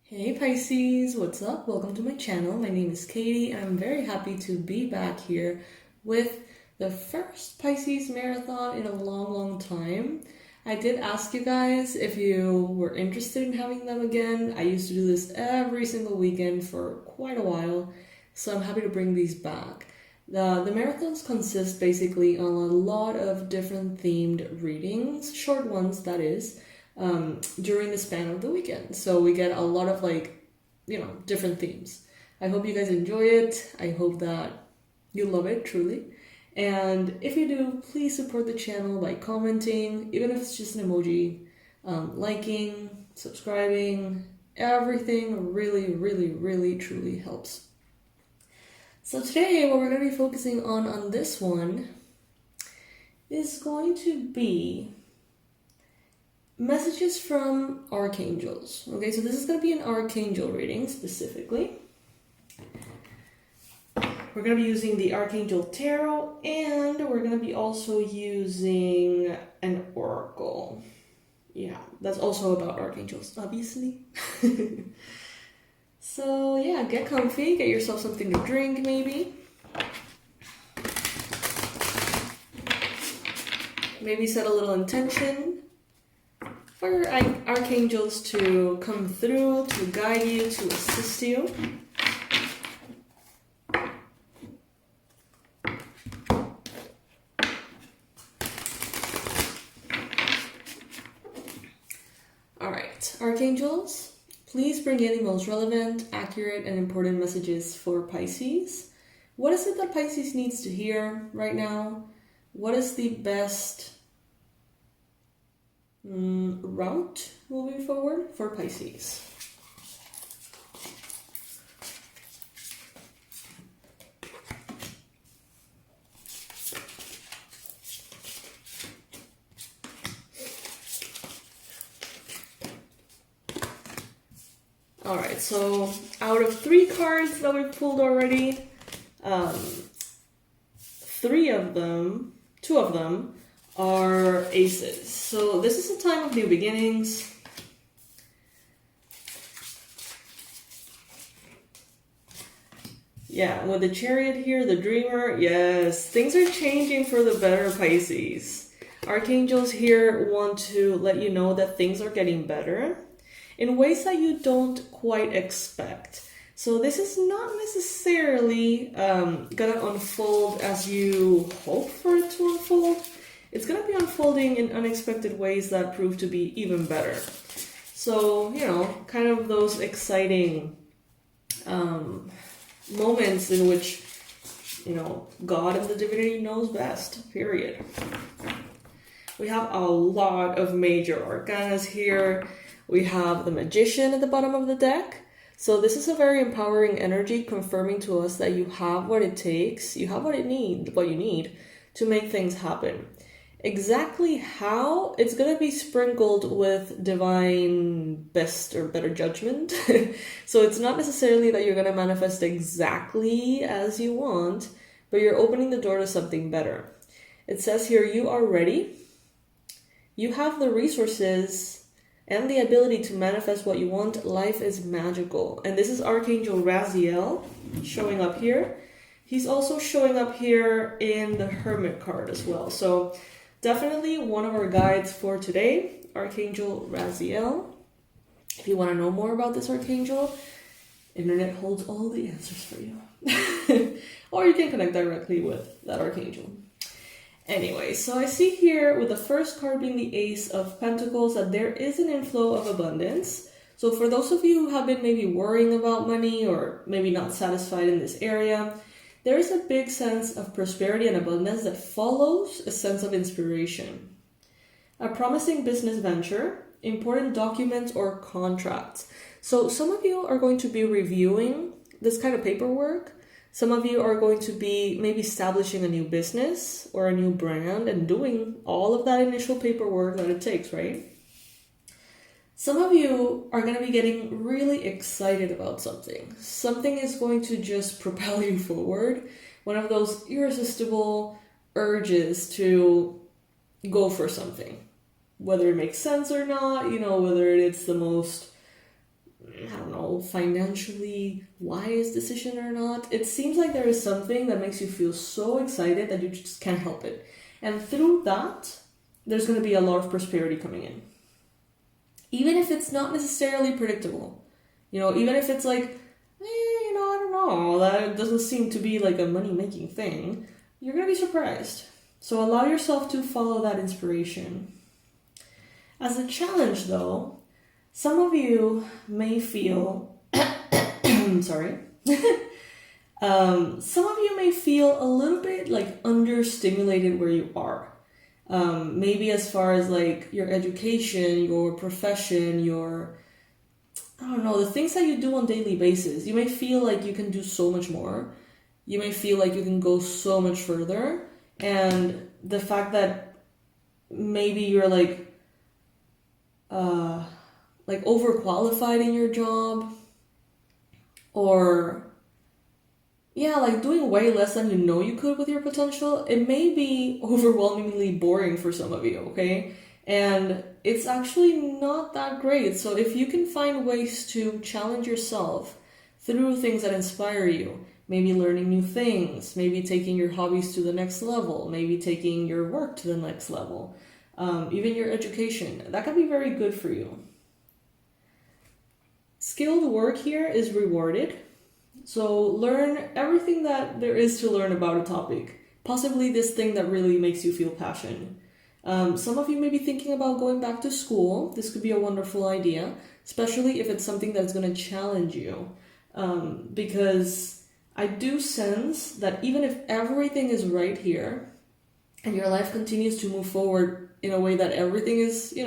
Hey Pisces, what's up? Welcome to my channel. My name is Katie and I'm very happy to be back here with the first Pisces marathon in a long time. I did ask you guys if you were interested in having them again. I used to do this every single weekend for quite a while, so I'm happy to bring these back. The marathons consist basically on a lot of different themed readings, short ones that is, during the span of the weekend. So we get a lot of different themes. I hope you guys enjoy it. I hope that you love it truly. And if you do, please support the channel by commenting, even if it's just an emoji, liking, subscribing, everything really truly helps. So today what we're going to be focusing on this one is going to be messages from archangels. Okay, so this is going to be an archangel reading specifically. We're going to be using the Archangel Tarot, and we're going to be also using an oracle. Yeah, that's also about archangels, obviously. So yeah, get comfy, get yourself something to drink maybe. Maybe set a little intention for archangels to come through, to guide you, to assist you. Alright, archangels, please bring in the most relevant, accurate, and important messages for Pisces. What is it that Pisces needs to hear right now? What is the best route moving forward for Pisces? Alright, so out of 3 cards that we've pulled already, 2 of them are aces. So this is a time of new beginnings. Yeah, with the Chariot here, the Dreamer, yes, things are changing for the better, Pisces. Archangels here want to let you know that things are getting better in ways that you don't quite expect. So this is not necessarily gonna unfold as you hope for it to unfold. It's going to be unfolding in unexpected ways that prove to be even better. So, kind of those exciting moments in which, God and the divinity knows best, period. We have a lot of major arcanas here. We have the Magician at the bottom of the deck. So this is a very empowering energy confirming to us that you have what it takes, you have what you need to make things happen. Exactly how, it's going to be sprinkled with divine best or better judgment. So it's not necessarily that you're going to manifest exactly as you want, but you're opening the door to something better. It says here, you are ready. You have the resources and the ability to manifest what you want. Life is magical. And this is Archangel Raziel showing up here. He's also showing up here in the Hermit card as well. So definitely one of our guides for today, Archangel Raziel. If you want to know more about this archangel, internet holds all the answers for you. Or you can connect directly with that archangel. Anyway, so I see here with the first card being the Ace of Pentacles that there is an inflow of abundance. So for those of you who have been maybe worrying about money or maybe not satisfied in this area, there is a big sense of prosperity and abundance that follows a sense of inspiration. A promising business venture, important documents or contracts. So some of you are going to be reviewing this kind of paperwork. Some of you are going to be maybe establishing a new business or a new brand and doing all of that initial paperwork that it takes, right? Some of you are going to be getting really excited about something. Something is going to just propel you forward. One of those irresistible urges to go for something. Whether it makes sense or not, whether it's the most financially wise decision or not. It seems like there is something that makes you feel so excited that you just can't help it. And through that, there's going to be a lot of prosperity coming in. Even if it's not necessarily predictable. Even if it's like, I don't know, that doesn't seem to be like a money-making thing, you're going to be surprised. So allow yourself to follow that inspiration. As a challenge, though, some of you may feel, sorry, some of you may feel a little bit like understimulated where you are. Maybe as far as like your education, your profession, the things that you do on a daily basis. You may feel like you can do so much more. You may feel like you can go so much further. And the fact that maybe you're like overqualified in your job, or like doing way less than you know you could with your potential, it may be overwhelmingly boring for some of you, okay? And it's actually not that great. So if you can find ways to challenge yourself through things that inspire you, maybe learning new things, maybe taking your hobbies to the next level, maybe taking your work to the next level, even your education, that can be very good for you. Skilled work here is rewarded. So learn everything that there is to learn about a topic, possibly this thing that really makes you feel passion. Some of you may be thinking about going back to school. This could be a wonderful idea, especially if it's something that's going to challenge you. Because I do sense that even if everything is right here and your life continues to move forward in a way that everything is,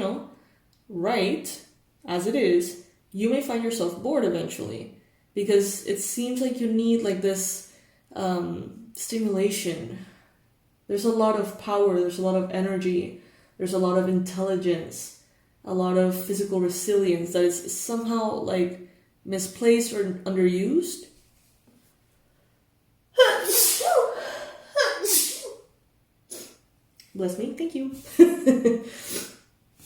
right as it is, you may find yourself bored eventually, because it seems like you need like this stimulation. There's a lot of power, there's a lot of energy, there's a lot of intelligence, a lot of physical resilience that is somehow like misplaced or underused. Bless me, thank you.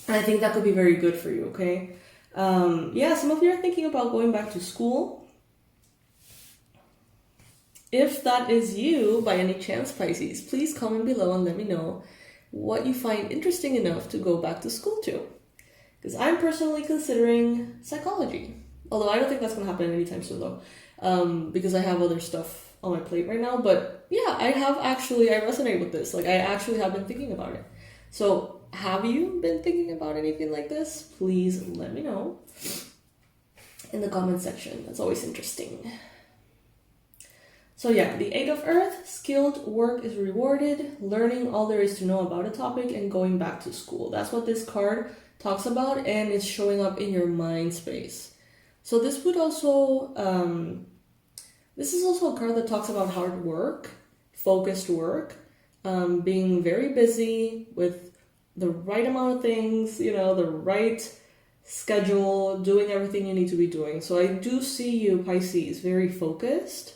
And I think that could be very good for you, okay? Some of you are thinking about going back to school. If that is you, by any chance, Pisces, please comment below and let me know what you find interesting enough to go back to school to. Because I'm personally considering psychology. Although I don't think that's going to happen anytime soon, though. Because I have other stuff on my plate right now. But yeah, I resonate with this. Like, I actually have been thinking about it. So, have you been thinking about anything like this? Please let me know in the comment section. That's always interesting. So yeah, the 8 of Earth, skilled work is rewarded, learning all there is to know about a topic and going back to school. That's what this card talks about, and it's showing up in your mind space. So this would also, this is also a card that talks about hard work, focused work, being very busy with the right amount of things, the right schedule, doing everything you need to be doing. So I do see you, Pisces, very focused.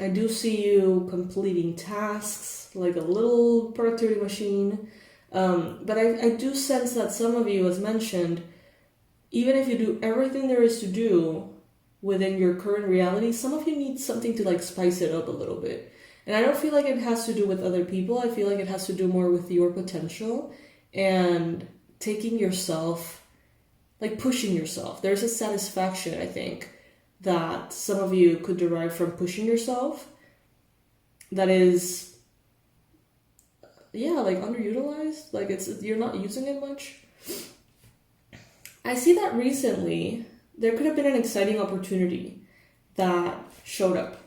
I do see you completing tasks like a little productivity machine. But I do sense that some of you, as mentioned, even if you do everything there is to do within your current reality, some of you need something to like spice it up a little bit. And I don't feel like it has to do with other people. I feel like it has to do more with your potential and taking yourself, like pushing yourself. There's a satisfaction, I think, that some of you could derive from pushing yourself that is, like underutilized. Like you're not using it much. I see that recently there could have been an exciting opportunity that showed up.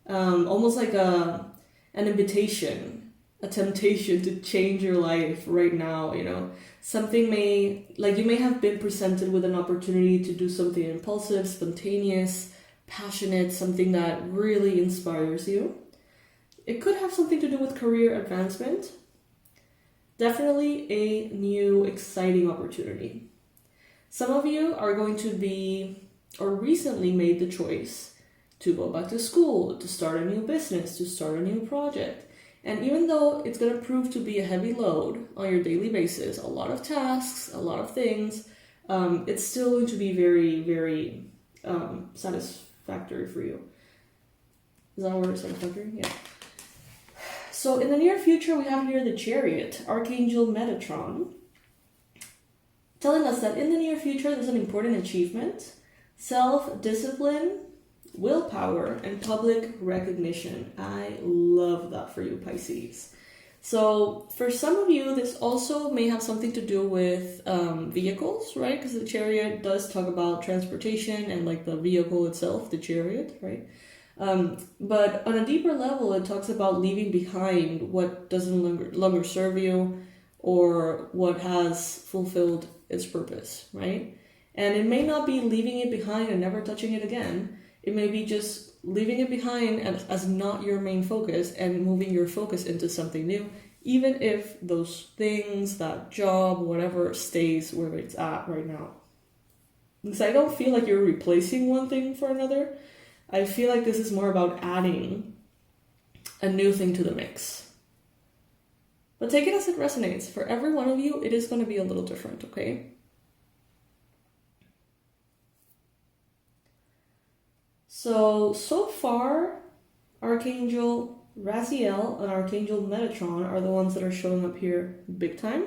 Almost like an invitation, a temptation to change your life right now, Something you may have been presented with an opportunity to do something impulsive, spontaneous, passionate, something that really inspires you. It could have something to do with career advancement. Definitely a new, exciting opportunity. Some of you are going to be, or recently made the choice to go back to school, to start a new business, to start a new project. And even though it's going to prove to be a heavy load on your daily basis, a lot of tasks, a lot of things, it's still going to be very, very satisfactory for you. Is that a word, satisfactory? Yeah. So in the near future, we have here the Chariot, Archangel Metatron, telling us that in the near future, there's an important achievement, self-discipline, willpower, and public recognition. I love that for you, Pisces. So for some of you, this also may have something to do with vehicles, right? Because the Chariot does talk about transportation and like the vehicle itself, the Chariot, right? But on a deeper level, it talks about leaving behind what doesn't longer serve you or what has fulfilled its purpose, right? And it may not be leaving it behind and never touching it again. It may be just leaving it behind as not your main focus and moving your focus into something new, even if those things, that job, whatever, stays where it's at right now. Because I don't feel like you're replacing one thing for another. I feel like this is more about adding a new thing to the mix. But take it as it resonates. For every one of you, it is going to be a little different, okay? So far, Archangel Raziel and Archangel Metatron are the ones that are showing up here big time.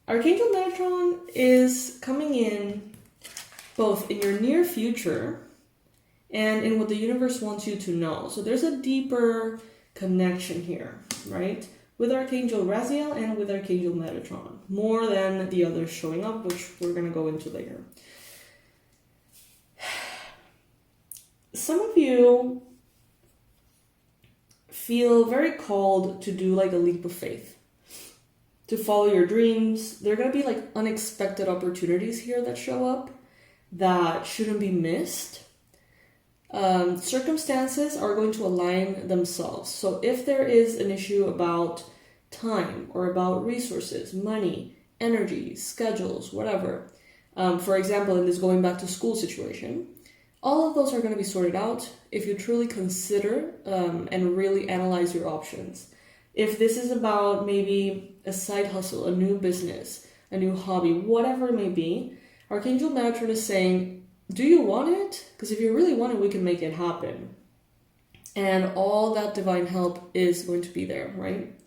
Archangel Metatron is coming in both in your near future and in what the universe wants you to know. So there's a deeper connection here, right? With Archangel Raziel and with Archangel Metatron, more than the others showing up, which we're going to go into later. Some of you feel very called to do like a leap of faith, to follow your dreams. There are going to be like unexpected opportunities here that show up that shouldn't be missed. Circumstances are going to align themselves. So if there is an issue about time or about resources, money, energy, schedules, whatever, for example, in this going back to school situation, all of those are going to be sorted out if you truly consider and really analyze your options. If this is about maybe a side hustle, a new business, a new hobby, whatever it may be, Archangel Metatron is saying, do you want it? Because if you really want it, we can make it happen. And all that divine help is going to be there, right?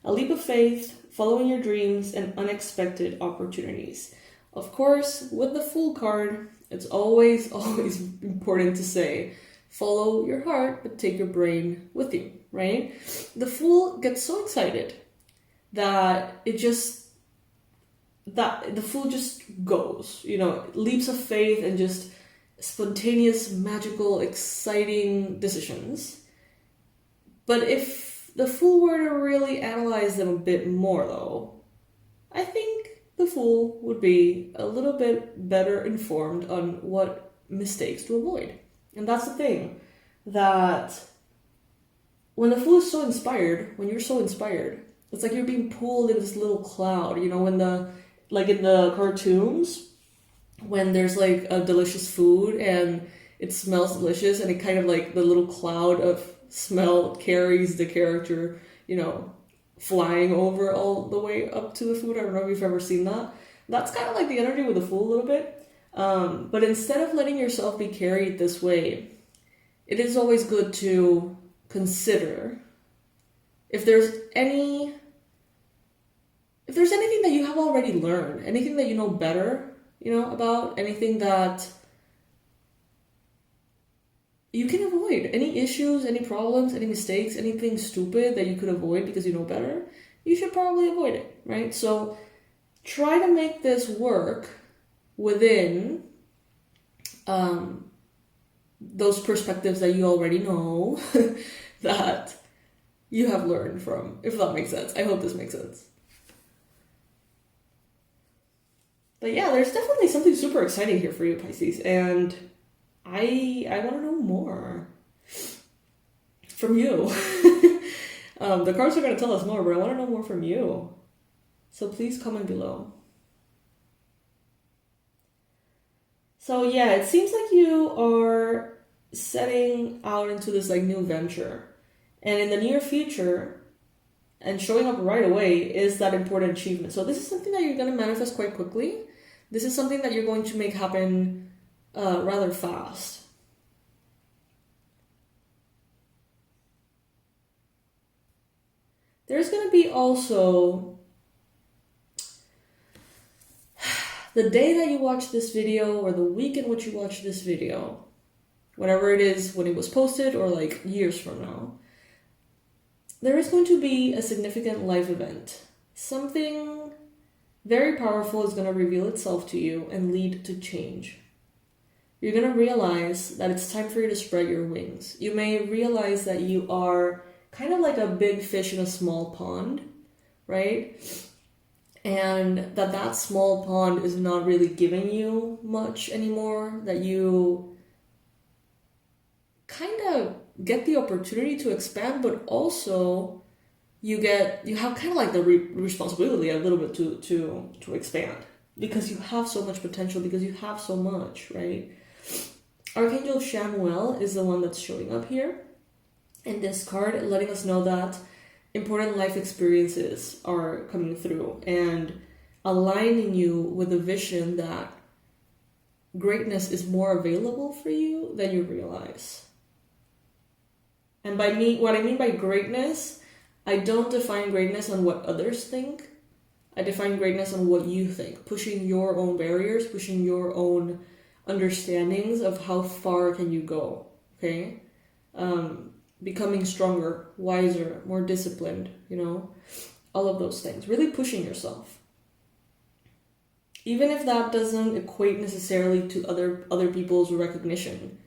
A leap of faith, following your dreams, and unexpected opportunities. Of course, with the Fool card, it's always important to say, follow your heart, but take your brain with you, right? The Fool gets so excited that the Fool just goes, leaps of faith and just spontaneous, magical, exciting decisions. But if the Fool were to really analyze them a bit more, though, I think the Fool would be a little bit better informed on what mistakes to avoid. And that's the thing, that when the Fool is so inspired, when you're so inspired, it's like you're being pulled in this little cloud, when like in the cartoons, when there's like a delicious food and it smells delicious and it kind of like the little cloud of smell carries the character, flying over all the way up to the food. I don't know if you've ever seen that. That's kind of like the energy with the Fool a little bit. But instead of letting yourself be carried this way, it is always good to consider if there's anything that you have already learned, anything that you know better, about, anything that you can avoid, any issues, any problems, any mistakes, anything stupid that you could avoid because you know better, you should probably avoid it, right? So try to make this work within those perspectives that you already know that you have learned from, if that makes sense. I hope this makes sense. But yeah, there's definitely something super exciting here for you, Pisces, and I want to know more from you. The cards are going to tell us more, but I want to know more from you. So please comment below. So yeah, it seems like you are setting out into this like new venture. And in the near future, and showing up right away, is that important achievement. So this is something that you're going to manifest quite quickly. This is something that you're going to make happen rather fast. There's going to be also the day that you watch this video or the week in which you watch this video, whatever it is when it was posted or like years from now, there is going to be a significant life event. Something very powerful is going to reveal itself to you and lead to change. You're going to realize that it's time for you to spread your wings. You may realize that you are kind of like a big fish in a small pond, right? And that small pond is not really giving you much anymore, that you kind of get the opportunity to expand, but also you have kind of like the responsibility a little bit to expand, because you have so much potential, because you have so much, right? Archangel Chamuel is the one that's showing up here in this card, letting us know that important life experiences are coming through and aligning you with a vision that greatness is more available for you than you realize. And what I mean by greatness, I don't define greatness on what others think. I define greatness on what you think, pushing your own barriers, pushing your own understandings of how far can you go, okay? Becoming stronger, wiser, more disciplined, all of those things. Really pushing yourself. Even if that doesn't equate necessarily to other people's recognition.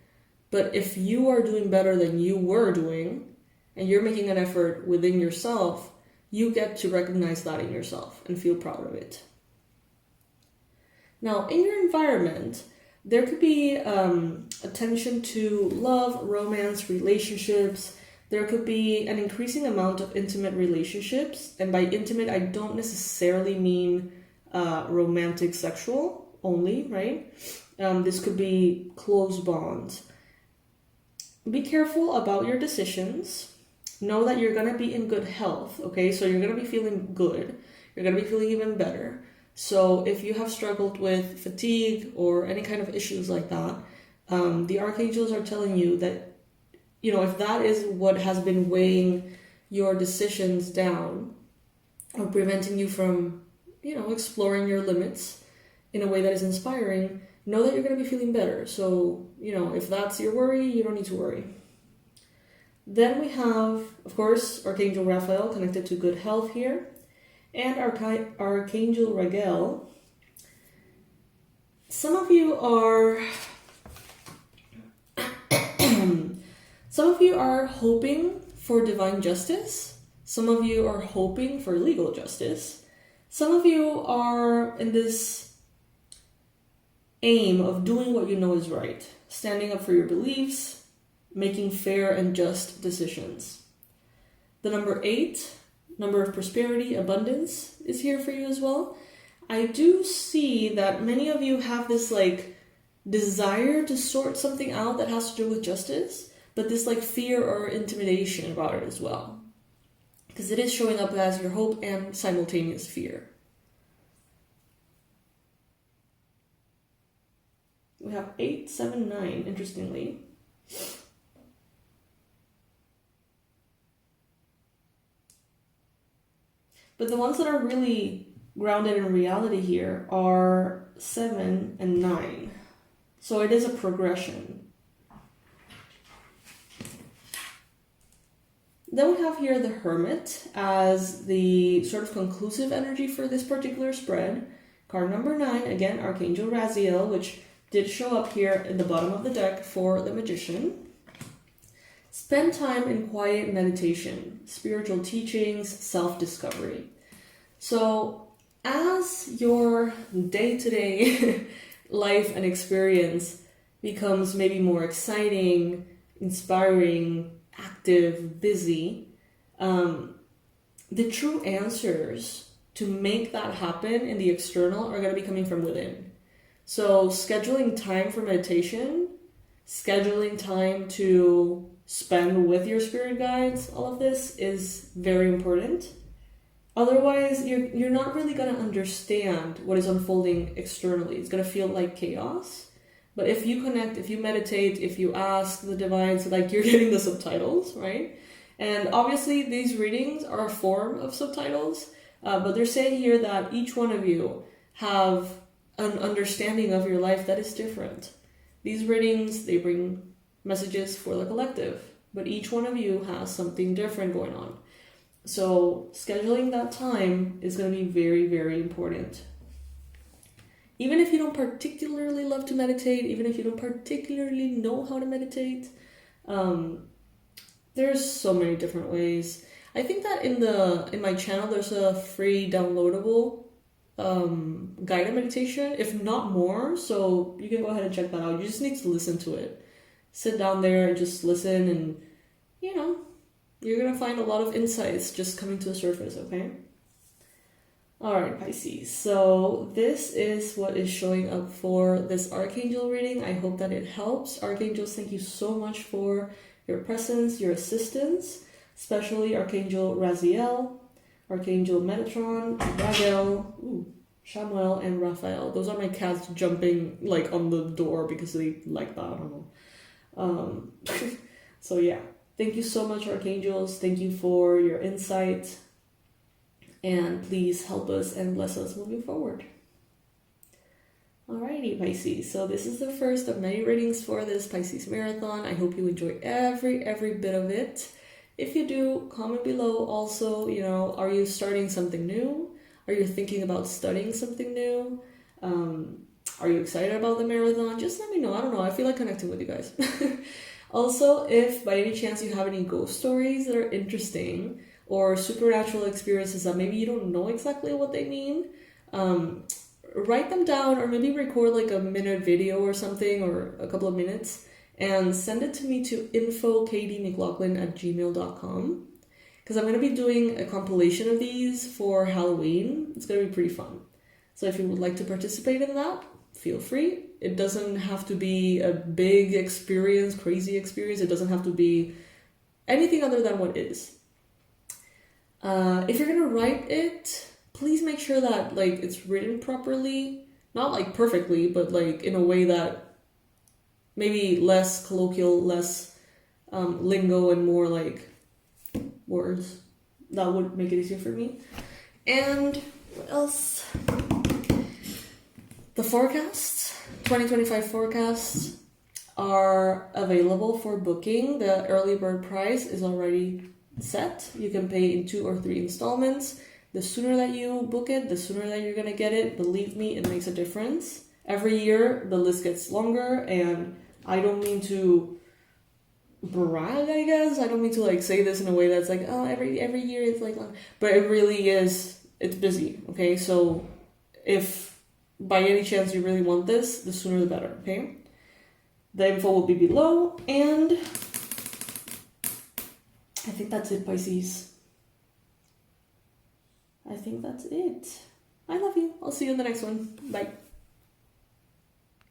But if you are doing better than you were doing, and you're making an effort within yourself, you get to recognize that in yourself and feel proud of it. Now, in your environment, there could be attention to love, romance, relationships. There could be an increasing amount of intimate relationships. And by intimate, I don't necessarily mean romantic, sexual only, right? This could be close bonds. Be careful about your decisions. Know that you're going to be in good health, okay? So you're going to be feeling good. You're going to be feeling even better. So if you have struggled with fatigue or any kind of issues like that, the archangels are telling you that, if that is what has been weighing your decisions down or preventing you from, exploring your limits in a way that is inspiring, know that you're going to be feeling better. So, if that's your worry, you don't need to worry. Then we have, of course, Archangel Raphael connected to good health here. And Archangel Raguel. Some of you are hoping for divine justice. Some of you are hoping for legal justice. Some of you are in this aim of doing what you know is right, standing up for your beliefs, making fair and just decisions. The number 8, number of prosperity, abundance, is here for you as well. I do see that many of you have this desire to sort something out that has to do with justice, but this fear or intimidation about it as well. Because it is showing up as your hope and simultaneous fear. We have 8, 7, 9, interestingly. But the ones that are really grounded in reality here are 7 and 9. So it is a progression. Then we have here the Hermit as the sort of conclusive energy for this particular spread. Card number 9, again, Archangel Raziel, which did show up here in the bottom of the deck for the Magician. Spend time in quiet meditation, spiritual teachings, self-discovery. So as your day-to-day life and experience becomes maybe more exciting, inspiring, active, busy, the true answers to make that happen in the external are going to be coming from within. So scheduling time for meditation, scheduling time to spend with your spirit guides, all of this is very important. Otherwise, you're not really going to understand what is unfolding externally. It's going to feel like chaos. But if you connect, if you meditate, if you ask the divine, so like you're getting the subtitles, right? And obviously these readings are a form of subtitles, but they're saying here that each one of you have an understanding of your life that is different. These readings, they bring messages for the collective, but each one of you has something different going on. So scheduling that time is going to be very, very important. Even if you don't particularly love to meditate, even if you don't particularly know how to meditate, there's so many different ways. I think that in my channel there's a free downloadable guided meditation, if not more, so you can go ahead and check that out. You just need to listen to it. Sit down there and just listen, and you know, you're gonna find a lot of insights just coming to the surface, okay? Alright, Pisces, so this is what is showing up for this Archangel reading. I hope that it helps. Archangels, thank you so much for your presence, your assistance, especially Archangel Raziel, Archangel Metatron, Ragel, Shamuel, and Raphael. Those are my cats jumping like on the door because they like that, I don't know. So yeah, thank you so much, Archangels. Thank you for your insight. And please help us and bless us moving forward. Alrighty, Pisces. So this is the first of many readings for this Pisces Marathon. I hope you enjoy every bit of it. If you do, comment below also, you know, are you starting something new? Are you thinking about studying something new? Are you excited about the marathon? Just let me know. I don't know. I feel like connecting with you guys. Also, if by any chance you have any ghost stories that are interesting or supernatural experiences that maybe you don't know exactly what they mean, write them down, or maybe record like a minute video or something, or a couple of minutes, and send it to me to infokatiemclaughlin@gmail.com, because I'm going to be doing a compilation of these for Halloween. It's going to be pretty fun. So if you would like to participate in that, feel free. It doesn't have to be a big experience, crazy experience. It doesn't have to be anything other than what is. If you're going to write it, please make sure that like it's written properly, not like perfectly, but like in a way that maybe less colloquial, less lingo, and more like words. That would make it easier for me. And what else? The forecasts, 2025 forecasts are available for booking. The early bird price is already set. You can pay in 2 or 3 installments. The sooner that you book it, the sooner that you're gonna get it. Believe me, it makes a difference. Every year the list gets longer, and I don't mean to brag, I guess. I don't mean to like say this in a way that's like, oh, every year it's like long, but it really is. It's busy, okay? So if by any chance you really want this, the sooner the better, okay? The info will be below, and I think that's it, Pisces. I think that's it. I love you. I'll see you in the next one. Bye.